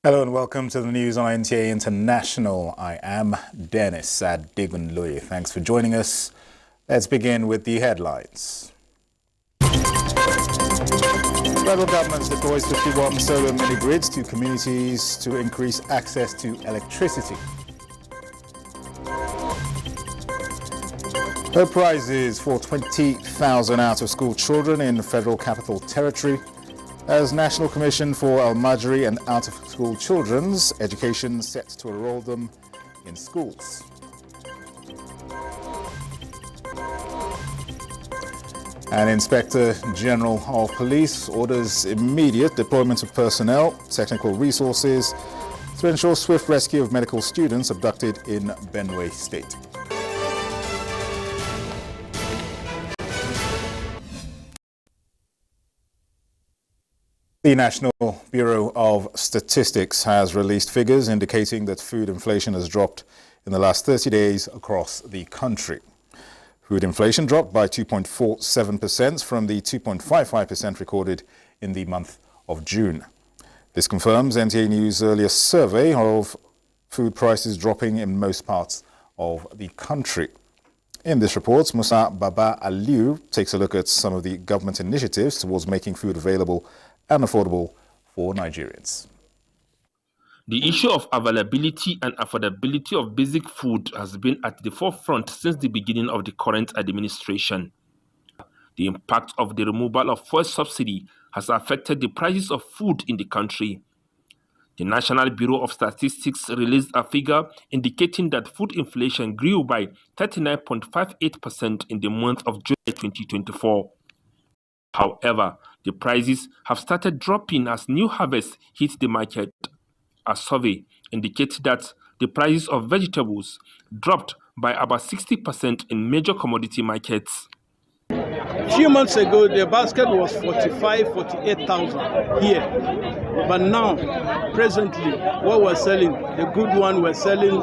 Hello and welcome to the news on NTA International. I am Dennis Adigunloye. Thanks for joining us. Let's begin with the headlines. Federal government deploys 51 solar mini-grids to communities to increase access to electricity. Her prizes for 20,000 out-of-school children in Federal Capital Territory. As National Commission for Al-Majri and out-of-school children's education set to enroll them in schools. An Inspector General of Police orders immediate deployment of personnel, technical resources to ensure swift rescue of medical students abducted in Benue State. The National Bureau of Statistics has released figures indicating that food inflation has dropped in the last 30 days across the country. Food inflation dropped by 2.47% from the 2.55% recorded in the month of June. This confirms NTA News' earlier survey of food prices dropping in most parts of the country. In this report, Musa Baba Aliu takes a look at some of the government initiatives towards making food available and affordable for Nigerians. The issue of availability and affordability of basic food has been at the forefront since the beginning of the current administration. The impact of the removal of fuel subsidy has affected the prices of food in the country. The National Bureau of Statistics released a figure indicating that food inflation grew by 39.58% in the month of July 2024. However, the prices have started dropping as new harvests hit the market. A survey indicates that the prices of vegetables dropped by about 60% in major commodity markets. A few months ago, the basket was 48,000 here. But now, presently, what we're selling, the good one, we're selling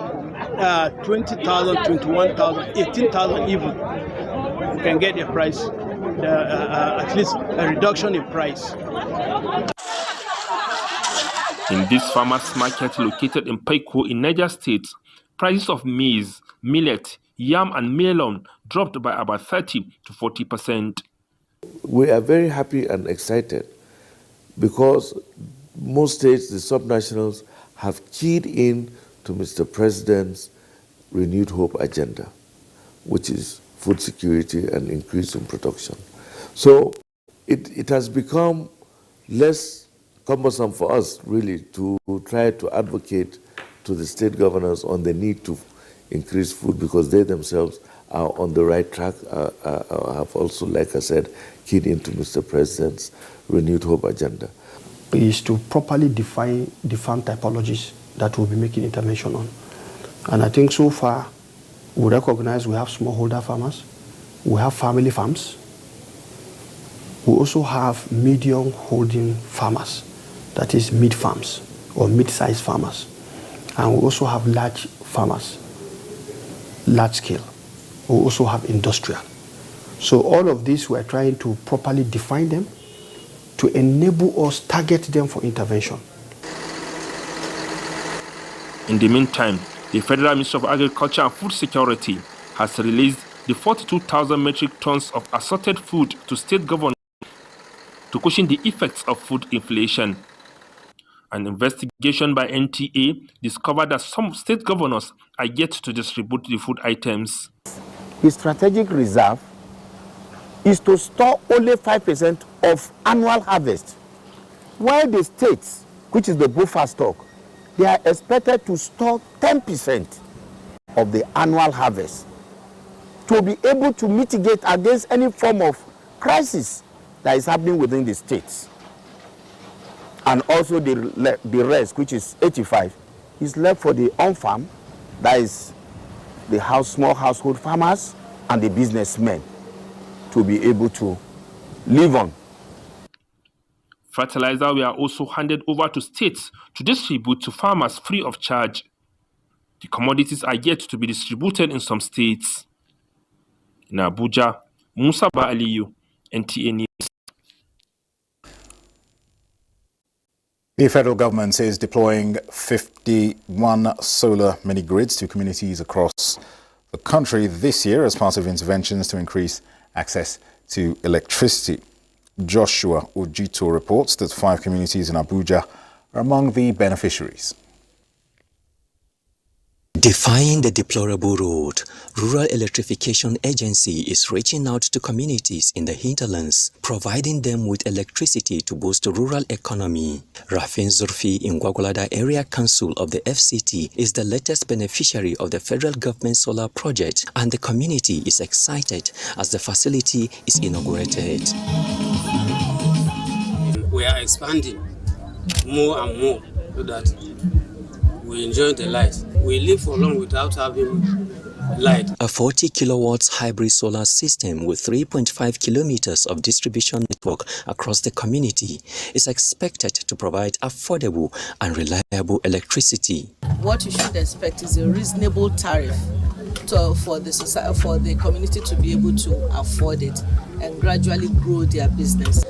20,000, 21,000, 18,000 even. You can get the price. At least a reduction in price. In this farmers market located in Paiko in Niger State, prices of maize, millet, yam and melon dropped by about 30 to 40%. We are very happy and excited because most states, the subnationals, have keyed in to Mr. President's renewed hope agenda, which is food security and increase in production. So it has become less cumbersome for us, really, to try to advocate to the state governors on the need to increase food because they themselves are on the right track, have also, like I said, keyed into Mr. President's renewed hope agenda. Is to properly define the farm typologies that we'll be making intervention on. And I think so far, we recognize we have smallholder farmers, we have family farms, we also have medium holding farmers, that is mid farms or mid-sized farmers. And we also have large farmers, large scale. We also have industrial. So all of this, we're trying to properly define them to enable us target them for intervention. In the meantime, the Federal Ministry of Agriculture and Food Security has released the 42,000 metric tons of assorted food to state governors to cushion the effects of food inflation. An investigation by NTA discovered that some state governors are yet to distribute the food items. The strategic reserve is to store only 5% of annual harvest, while the states, which is the buffer stock, they are expected to store 10% of the annual harvest to be able to mitigate against any form of crisis that is happening within the states. And also the rest, which is 85, is left for the on-farm, that is the small household farmers and the businessmen to be able to live on. Fertilizer were also handed over to states to distribute to farmers free of charge. The commodities are yet to be distributed in some states. In Abuja, Musa Aliyu, NTA News. The federal government is deploying 51 solar mini-grids to communities across the country this year as part of interventions to increase access to electricity. Joshua Ojito reports that 5 communities in Abuja are among the beneficiaries. Defying the deplorable road, Rural Electrification Agency is reaching out to communities in the hinterlands, providing them with electricity to boost the rural economy. Rafin Zurfi in Gwagwalada Area Council of the FCT is the latest beneficiary of the federal government solar project, and the community is excited as the facility is inaugurated. We are expanding more and more so that we enjoy the light. We live for long without having light. A 40 kilowatts hybrid solar system with 3.5 kilometers of distribution network across the community is expected to provide affordable and reliable electricity. What you should expect is a reasonable tariff for the community to be able to afford it and gradually grow their business.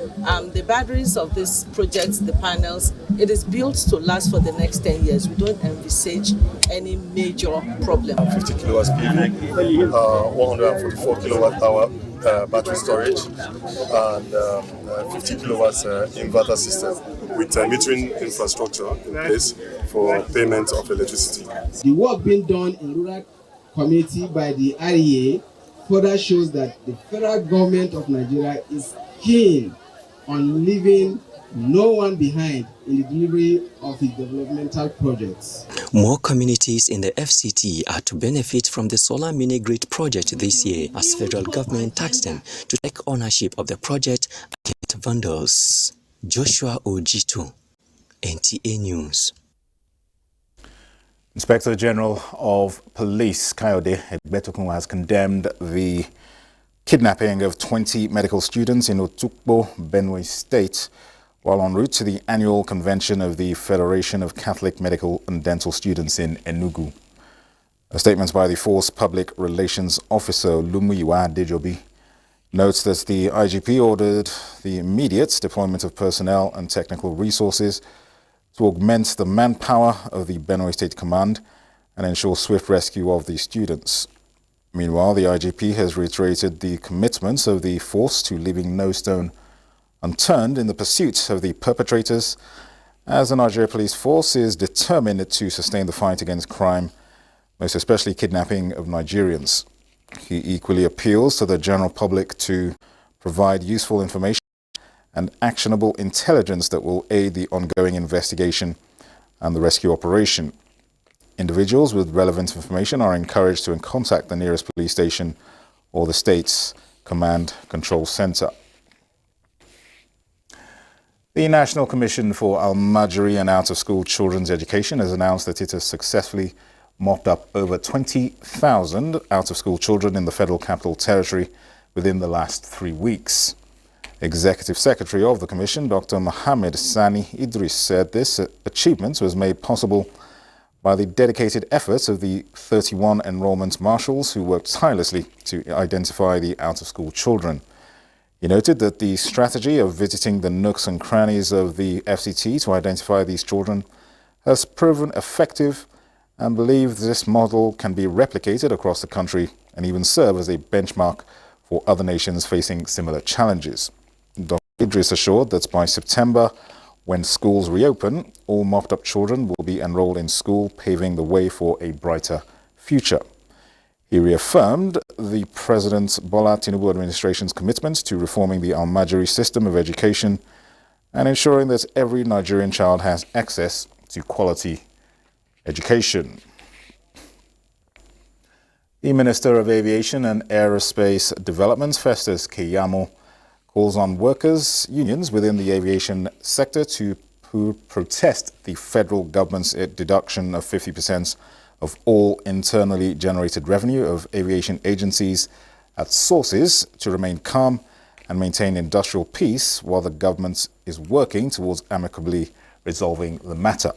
The batteries of this project, the panels, it is built to last for the next 10 years. We don't envisage any major problem. 50 kilowatts PV, 144 kilowatt hour battery storage, and 50 kilowatts inverter system with metering infrastructure in place for payment of electricity. The work being done in rural community by the REA further shows that the federal government of Nigeria is keen on leaving no one behind in the delivery of its developmental projects. More communities in the FCT are to benefit from the solar mini-grid project this year as federal government taxed them to take ownership of the project against vendors. Joshua Ojito, NTA News. Inspector General of Police Kayode Egbetokun has condemned the kidnapping of 20 medical students in Otukbo, Benue State, while en route to the annual convention of the Federation of Catholic Medical and Dental Students in Enugu. A statement by the Force Public Relations Officer Lumuyiwa Dejobi notes that the IGP ordered the immediate deployment of personnel and technical resources to augment the manpower of the Benue State Command and ensure swift rescue of the students. Meanwhile, the IGP has reiterated the commitments of the force to leaving no stone unturned in the pursuit of the perpetrators, as the Nigeria Police Force is determined to sustain the fight against crime, most especially kidnapping of Nigerians. He equally appeals to the general public to provide useful information and actionable intelligence that will aid the ongoing investigation and the rescue operation. Individuals with relevant information are encouraged to contact the nearest police station or the state's command control center. The National Commission for Almajiri and Out-of-School Children's Education has announced that it has successfully mopped up over 20,000 out-of-school children in the Federal Capital Territory within the last 3 weeks. Executive Secretary of the Commission, Dr. Mohammed Sani Idris, said this achievement was made possible by the dedicated efforts of the 31 enrollment marshals who worked tirelessly to identify the out-of-school children. He noted that the strategy of visiting the nooks and crannies of the FCT to identify these children has proven effective and believes this model can be replicated across the country and even serve as a benchmark for other nations facing similar challenges. Dr. Idris assured that by September, when schools reopen, all mopped-up children will be enrolled in school, paving the way for a brighter future. He reaffirmed the President Bola Tinubu administration's commitment to reforming the Almajiri system of education and ensuring that every Nigerian child has access to quality education. The Minister of Aviation and Aerospace Development, Festus Keyamo, calls on workers' unions within the aviation sector to protest the federal government's deduction of 50% of all internally generated revenue of aviation agencies at sources to remain calm and maintain industrial peace while the government is working towards amicably resolving the matter.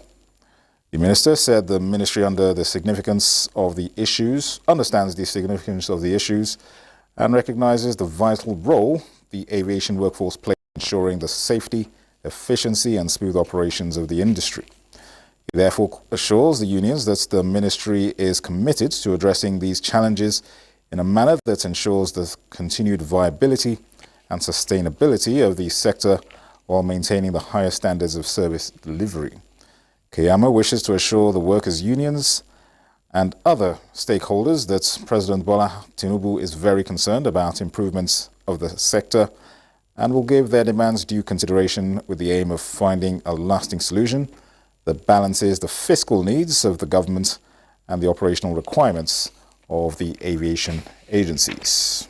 The minister said the ministry understands the significance of the issues and recognizes the vital role the aviation workforce plays in ensuring the safety, efficiency and smooth operations of the industry. He therefore assures the unions that the ministry is committed to addressing these challenges in a manner that ensures the continued viability and sustainability of the sector while maintaining the highest standards of service delivery. Keyamo wishes to assure the workers' unions and other stakeholders that President Bola Tinubu is very concerned about improvements of the sector and will give their demands due consideration with the aim of finding a lasting solution that balances the fiscal needs of the government and the operational requirements of the aviation agencies.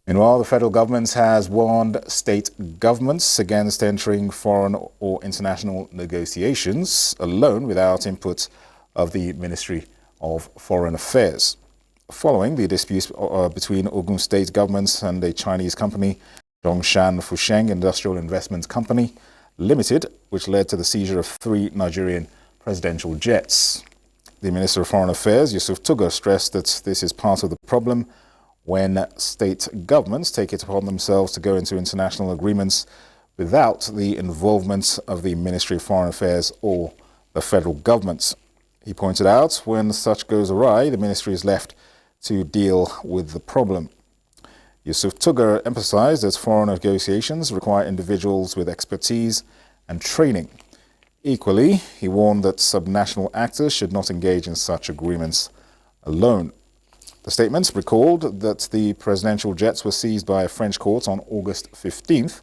Meanwhile, the federal government has warned state governments against entering foreign or international negotiations alone without input of the Ministry of Foreign Affairs. Following the disputes between Ogun State government and a Chinese company, Zhongshan Fusheng Industrial Investment Company Limited, which led to the seizure of 3 Nigerian presidential jets. The Minister of Foreign Affairs, Yusuf Tugar, stressed that this is part of the problem when state governments take it upon themselves to go into international agreements without the involvement of the Ministry of Foreign Affairs or the federal government. He pointed out when such goes awry, the ministry is left to deal with the problem. Yusuf Tugar emphasized that foreign negotiations require individuals with expertise and training. Equally, he warned that subnational actors should not engage in such agreements alone. The statement recalled that the presidential jets were seized by a French court on August 15th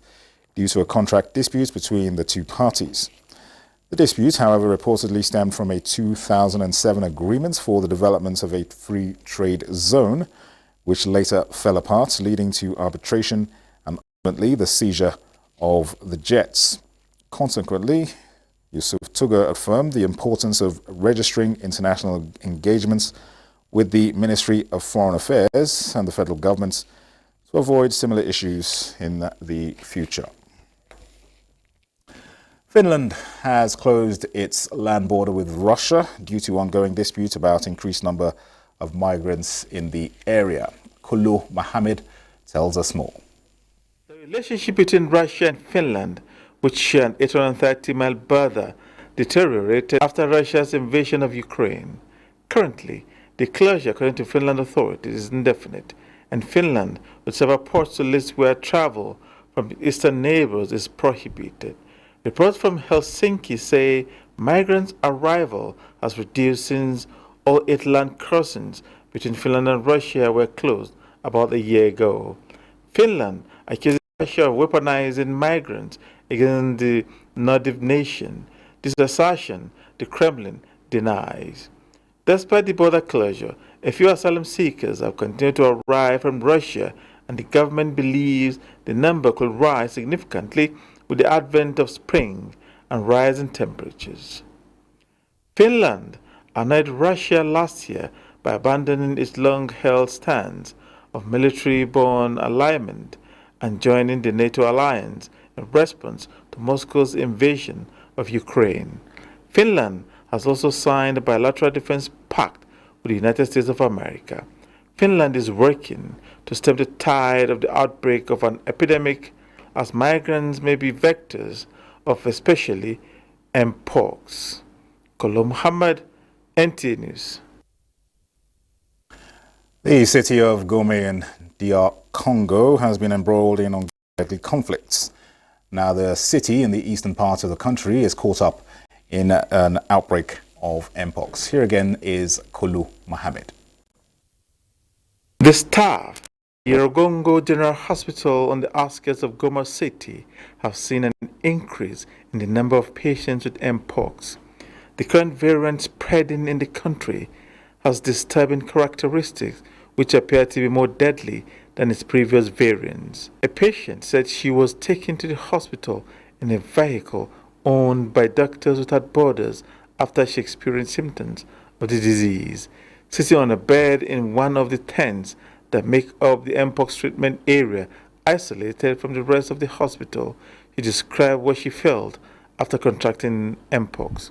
due to a contract dispute between the two parties. The dispute, however, reportedly stemmed from a 2007 agreement for the development of a free trade zone, which later fell apart, leading to arbitration and ultimately the seizure of the jets. Consequently, Yusuf Tugar affirmed the importance of registering international engagements with the Ministry of Foreign Affairs and the federal government to avoid similar issues in the future. Finland has closed its land border with Russia due to ongoing dispute about increased number of migrants in the area. Kulu Mohammed tells us more. The relationship between Russia and Finland, which share an 830-mile border, deteriorated after Russia's invasion of Ukraine. Currently, the closure, according to Finland authorities, is indefinite, and Finland, with several ports to list where travel from eastern neighbors is prohibited. Reports from Helsinki say migrants' arrival has reduced since all 8 land crossings between Finland and Russia were closed about a year ago. Finland accuses Russia of weaponizing migrants against the Nordic nation. This assertion the Kremlin denies. Despite the border closure, a few asylum seekers have continued to arrive from Russia, and the government believes the number could rise significantly with the advent of spring and rising temperatures. Finland annoyed Russia last year by abandoning its long-held stance of military-borne alignment and joining the NATO alliance in response to Moscow's invasion of Ukraine. Finland has also signed a bilateral defense pact with the United States of America. Finland is working to stem the tide of the outbreak of an epidemic, as migrants may be vectors of especially Mpox. Kolo Muhammad, NTA News. The city of Gome in DR Congo has been embroiled in ongoing conflicts. Now the city in the eastern part of the country is caught up in an outbreak of Mpox. Here again is Kulu Mohammed. The staff Yorogongo General Hospital on the outskirts of Goma City have seen an increase in the number of patients with Mpox. The current variant spreading in the country has disturbing characteristics which appear to be more deadly than its previous variants. A patient said she was taken to the hospital in a vehicle owned by Doctors Without Borders after she experienced symptoms of the disease. Sitting on a bed in one of the tents that make up the Mpox treatment area, isolated from the rest of the hospital, she described what she felt after contracting Mpox.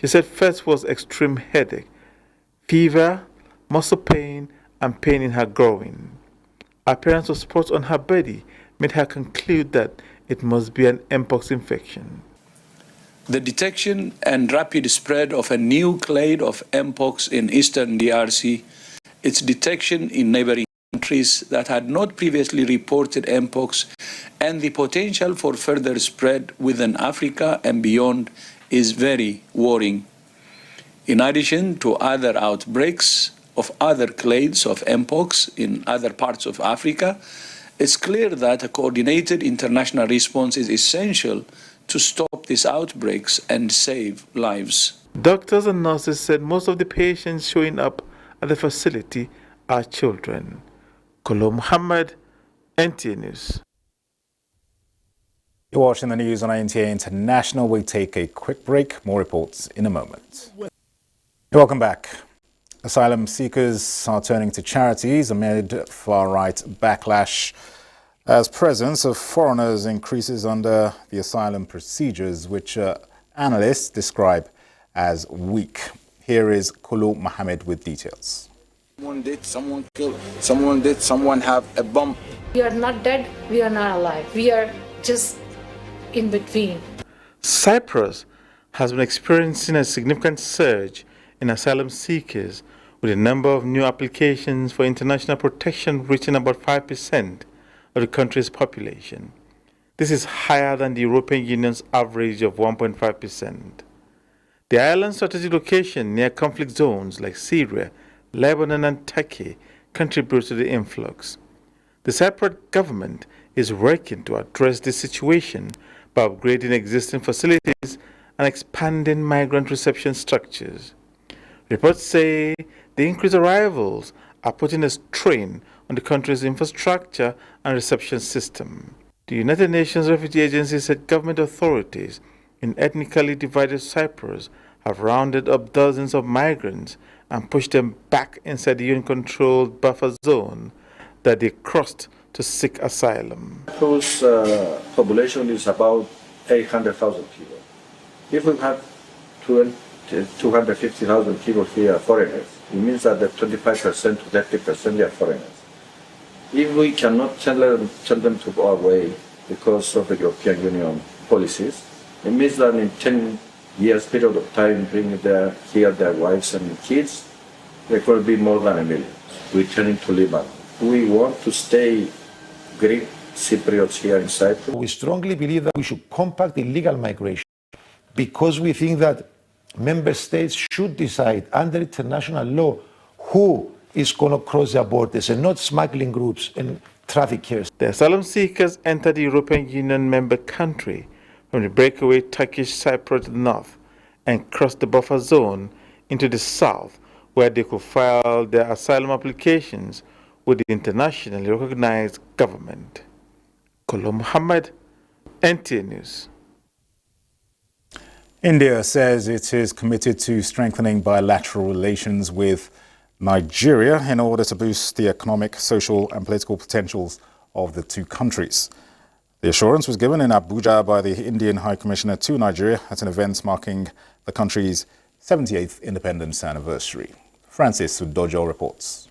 She said first was extreme headache, fever, muscle pain, and pain in her groin. Appearance of spots on her body made her conclude that it must be an Mpox infection. The detection and rapid spread of a new clade of Mpox in eastern DRC, its detection in neighboring countries that had not previously reported Mpox, and the potential for further spread within Africa and beyond is very worrying. In addition to other outbreaks of other clades of Mpox in other parts of Africa, it's clear that a coordinated international response is essential to stop these outbreaks and save lives. Doctors and nurses said most of the patients showing up at the facility are children. Kolo Muhammad, NTA News. You're watching the news on NTA International. We take a quick break. More reports in a moment. Welcome back. Asylum seekers are turning to charities amid far-right backlash as presence of foreigners increases under the asylum procedures, which analysts describe as weak. Here is Kolo Mohammed with details. Someone did, someone killed, someone did, someone have a bomb. We are not dead, we are not alive. We are just in between. Cyprus has been experiencing a significant surge in asylum seekers, with a number of new applications for international protection reaching about 5% of the country's population. This is higher than the European Union's average of 1.5%. The island's strategic location near conflict zones like Syria, Lebanon and Turkey contributes to the influx. The Cyprus government is working to address this situation by upgrading existing facilities and expanding migrant reception structures. Reports say the increased arrivals are putting a strain on the country's infrastructure and reception system. The United Nations Refugee Agency said government authorities in ethnically divided Cyprus have rounded up dozens of migrants and pushed them back inside the UN-controlled buffer zone that they crossed to seek asylum. Cyprus' population is about 800,000 people. If we have 250,000 people here, foreigners, it means that the 25% to 30% are foreigners. If we cannot tell them to go away because of the European Union policies, it means that in 10 years period of time, bringing here their wives and kids, there will be more than 1 million returning to Lebanon. We want to stay Greek Cypriots here in Cyprus. We strongly believe that we should combat illegal migration because we think that member states should decide under international law who is going to cross their borders and not smuggling groups and traffickers. The asylum seekers enter the European Union member country from the breakaway Turkish Cyprus to the north and cross the buffer zone into the south, where they could file their asylum applications with the internationally recognized government. Kolo Muhammad, NTA News. India says it is committed to strengthening bilateral relations with Nigeria in order to boost the economic, social and political potentials of the two countries. The assurance was given in Abuja by the Indian High Commissioner to Nigeria at an event marking the country's 78th independence anniversary. Francis Udojo reports.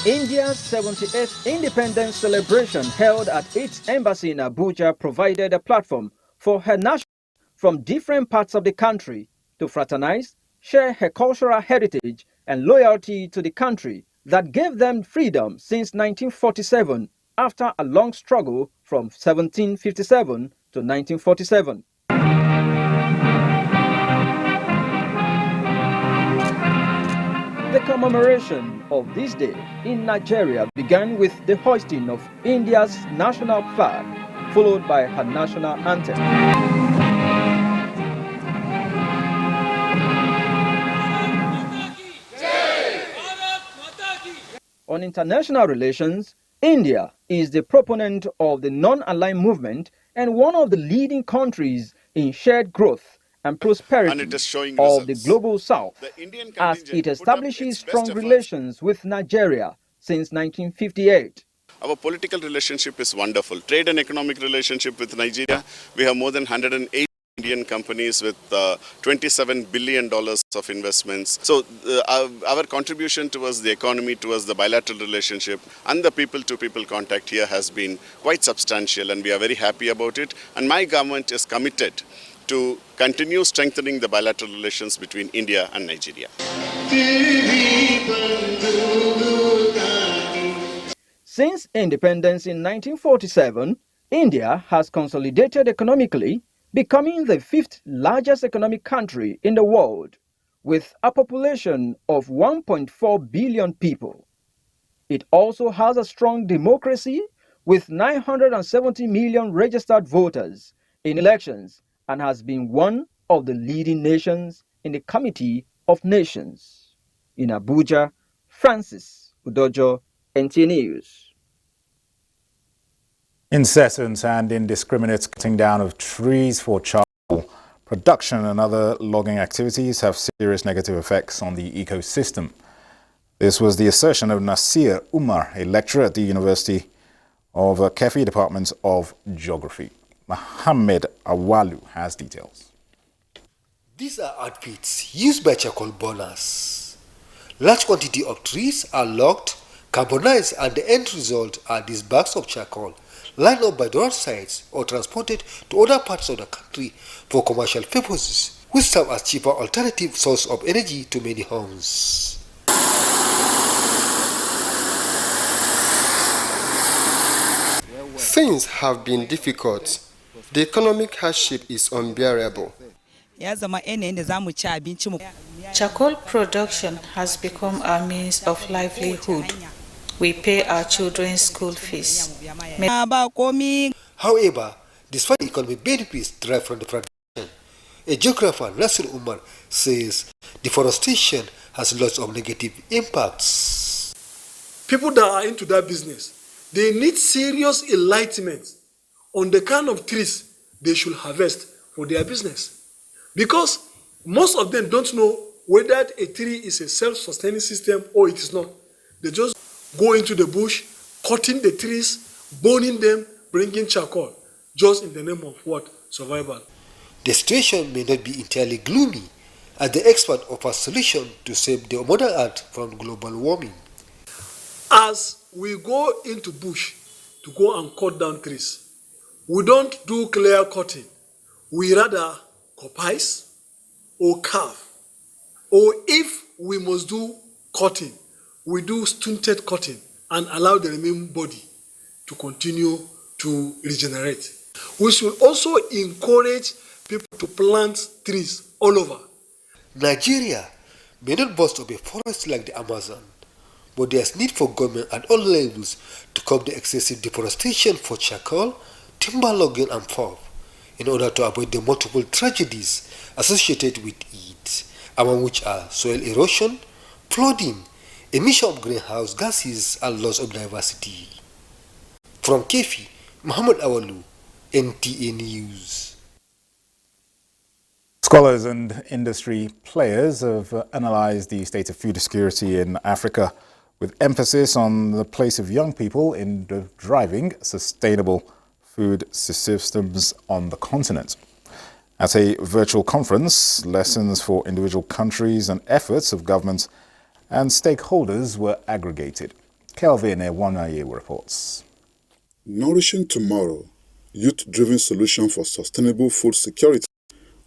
India's 78th independence celebration held at its embassy in Abuja provided a platform for her nationals from different parts of the country to fraternize, share her cultural heritage and loyalty to the country that gave them freedom since 1947 after a long struggle from 1757 to 1947. The commemoration of this day in Nigeria began with the hoisting of India's national flag, followed by her national anthem. On international relations, India is the proponent of the non-aligned movement and one of the leading countries in shared growth and prosperity of the global south, as it establishes strong relations with Nigeria since 1958. Our political relationship is wonderful. Trade and economic relationship with Nigeria, we have more than 180 Indian companies with $27 billion of investments. So our contribution towards the economy, towards the bilateral relationship and the people-to-people contact here has been quite substantial, and we are very happy about it. And my government is committed to continue strengthening the bilateral relations between India and Nigeria. Since independence in 1947, India has consolidated economically, becoming the 5th largest economic country in the world, with a population of 1.4 billion people. It also has a strong democracy with 970 million registered voters in elections and has been one of the leading nations in the Committee of Nations. In Abuja, Francis Udojo, NTA News. Incessant and indiscriminate cutting down of trees for charcoal production and other logging activities have serious negative effects on the ecosystem. This was the assertion of Nasir Umar, a lecturer at the University of Kefi Department of Geography. Mohammed Awalu has details. These are outfits used by charcoal burners. Large quantity of trees are logged, carbonized, and the end result are these bags of charcoal lined up by the roadsides or transported to other parts of the country for commercial purposes, which serve as cheaper alternative source of energy to many homes. Things have been difficult. The economic hardship is unbearable. Charcoal production has become our means of livelihood. We pay our children's school fees. However, despite economic benefits derived from the production, a geographer, Nasir Umar, says deforestation has lots of negative impacts. People that are into that business, they need serious enlightenment on the kind of trees they should harvest for their business. Because most of them don't know whether a tree is a self-sustaining system or it is not. They just go into the bush, cutting the trees, burning them, bringing charcoal, just in the name of what? Survival. The situation may not be entirely gloomy, as the expert offers solution to save the Mother Earth from global warming. As we go into bush to go and cut down trees, we don't do clear cutting. We rather coppice or carve. Or if we must do cutting, we do stunted cutting and allow the remaining body to continue to regenerate. We should also encourage people to plant trees all over. Nigeria may not boast of a forest like the Amazon, but there is need for government at all levels to curb the excessive deforestation for charcoal, timber logging and pulp, in order to avoid the multiple tragedies associated with it, among which are soil erosion, flooding, emission of greenhouse gases, and loss of diversity. From Kefi, Muhammad Awalu, NTA News. Scholars and industry players have analyzed the state of food security in Africa, with emphasis on the place of young people in driving sustainable food systems on the continent. At a virtual conference, lessons for individual countries and efforts of governments and stakeholders were aggregated. Kelvin Ewanaye reports. Nourishing Tomorrow, Youth-Driven Solution for Sustainable Food Security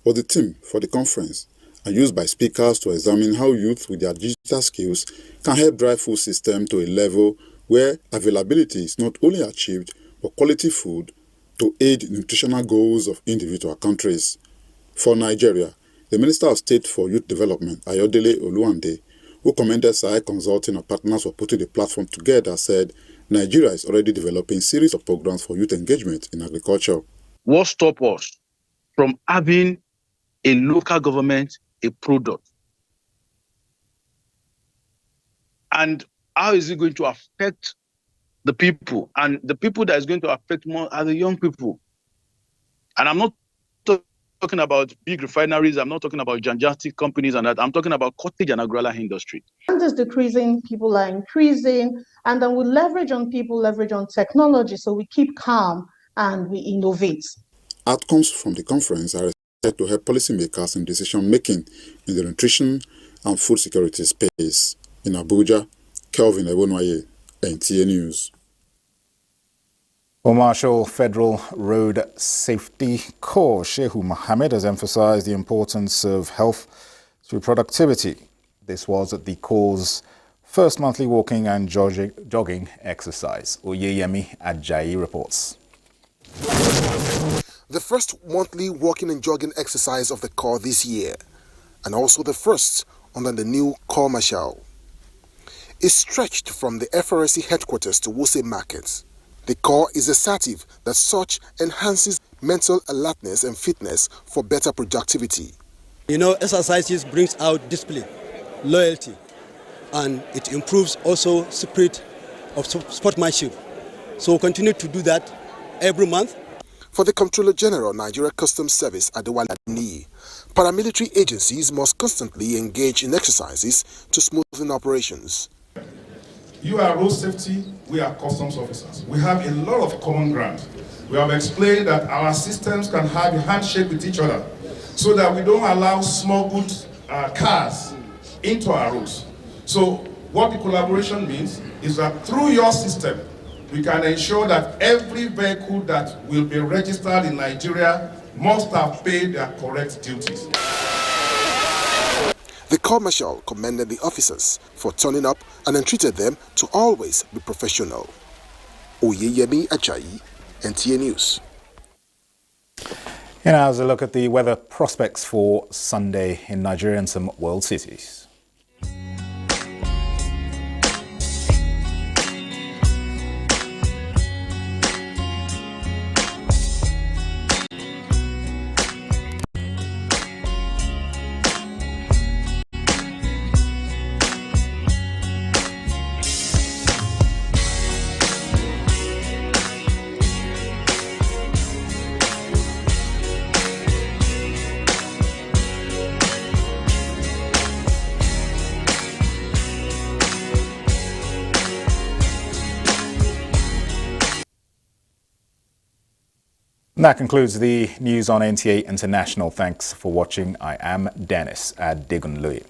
was the theme for the conference, and used by speakers to examine how youth with their digital skills can help drive food system to a level where availability is not only achieved but quality food to aid nutritional goals of individual countries. For Nigeria, the Minister of State for Youth Development, Ayodele Oluwande, who commended SAI Consulting and partners for putting the platform together, said Nigeria is already developing a series of programs for youth engagement in agriculture. What stops us from having a local government, a product? And how is it going to affect the people? And the people that is going to affect more are the young people. And I'm not talking about big refineries. I'm not talking about gigantic companies and that. I'm talking about cottage and agrarian industry. Demand is decreasing, people are increasing, and then we leverage on people, leverage on technology, so we keep calm and we innovate. Outcomes from the conference are to help policymakers in decision-making in the nutrition and food security space. In Abuja, Kelvin Ebonwaye, NTA News. Marshal Federal Road Safety Corps Shehu Mohammed has emphasized the importance of health through productivity. This was at the Corps' first monthly walking and jogging exercise. Oyeyemi Ajayi reports. The first monthly walking and jogging exercise of the Corps this year, and also the first under the new Corps Marshal, is stretched from the FRSC headquarters to Wuse Market. The Corps is assertive that such enhances mental alertness and fitness for better productivity. You know, exercises brings out discipline, loyalty, and it improves also spirit of sportsmanship. So we'll continue to do that every month. For the Comptroller General, Nigeria Customs Service Adewale Adeniyi, paramilitary agencies must constantly engage in exercises to smoothen operations. You are road safety, we are customs officers. We have a lot of common ground. We have explained that our systems can have a handshake with each other so that we don't allow smuggled cars into our roads. So what the collaboration means is that through your system, we can ensure that every vehicle that will be registered in Nigeria must have paid their correct duties. The Corps Marshal commended the officers for turning up and entreated them to always be professional. Oyeyemi Ajayi, NTA News. And now, as a look at the weather prospects for Sunday in Nigeria and some world cities. That concludes the news on NTA International. Thanks for watching. I am Dennis Adegunloye.